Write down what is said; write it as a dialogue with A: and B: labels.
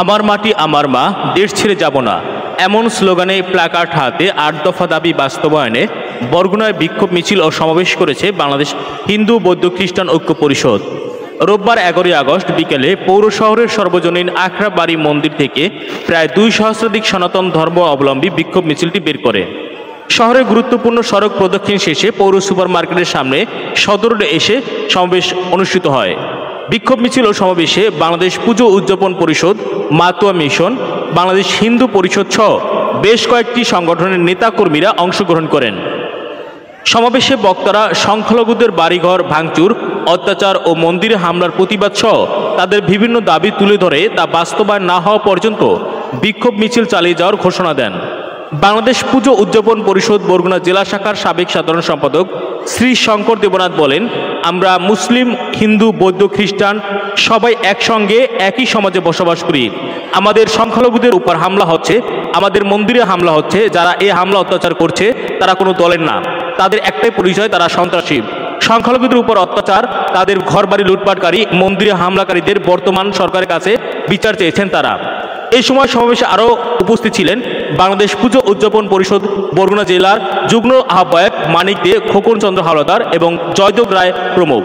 A: আমার মাটি আমার মা, দেশ ছেড়ে যাব না, এমন স্লোগানে প্ল্যাকার্ড হাতে ৮ দফা দাবি বাস্তবায়নে বরগুনায় বিক্ষোভ মিছিল ও সমাবেশ করেছে বাংলাদেশ হিন্দু বৌদ্ধ খ্রিস্টান ঐক্য পরিষদ। রোববার ১১ই আগস্ট বিকেলে পৌর শহরের সর্বজনীন আখড়াবাড়ি মন্দির থেকে প্রায় ২ সহস্রাধিক সনাতন ধর্ম অবলম্বী বিক্ষোভ মিছিলটি বের করে শহরের গুরুত্বপূর্ণ সড়ক প্রদক্ষিণ শেষে পৌর সুপার মার্কেটের সামনে সদর রোডে এসে সমাবেশ অনুষ্ঠিত হয়। বিক্ষোভ মিছিল ও সমাবেশে বাংলাদেশ পুজো উদযাপন পরিষদ, মাতুয়া মিশন, বাংলাদেশ হিন্দু পরিষদ সহ বেশ কয়েকটি সংগঠনের নেতাকর্মীরা অংশগ্রহণ করেন। সমাবেশে বক্তারা সংখ্যালঘুদের বাড়িঘর ভাঙচুর, অত্যাচার ও মন্দিরে হামলার প্রতিবাদ সহ তাদের বিভিন্ন দাবি তুলে ধরে তা বাস্তবায়ন না হওয়া পর্যন্ত বিক্ষোভ মিছিল চালিয়ে যাওয়ার ঘোষণা দেন। বাংলাদেশ পুজো উদযাপন পরিষদ বরগুনা জেলা শাখার সাবেক সাধারণ সম্পাদক শ্রী শঙ্কর দেবনাথ বলেন, আমরা মুসলিম, হিন্দু, বৌদ্ধ, খ্রিস্টান সবাই একসঙ্গে একই সমাজে বসবাস করি। আমাদের সংখ্যালঘুদের উপর হামলা হচ্ছে, আমাদের মন্দিরে হামলা হচ্ছে। যারা এই হামলা অত্যাচার করছে তারা কোনো দলের না, তাদের একটাই পরিচয়, তারা সন্ত্রাসী। সংখ্যালঘুদের উপর অত্যাচার, তাদের ঘরবাড়ি লুটপাটকারী, মন্দিরে হামলাকারীদের বর্তমান সরকারের কাছে বিচার চেয়েছেন তারা। এই সময় সমাবেশে আরও উপস্থিত ছিলেন বাংলাদেশ পুজো উদযাপন পরিষদ বরগুনা জেলার যুগ্ম আহ্বায়ক মানিক দে, খোকন চন্দ্র হাওলাদার এবং জয়দেব রায় প্রমুখ।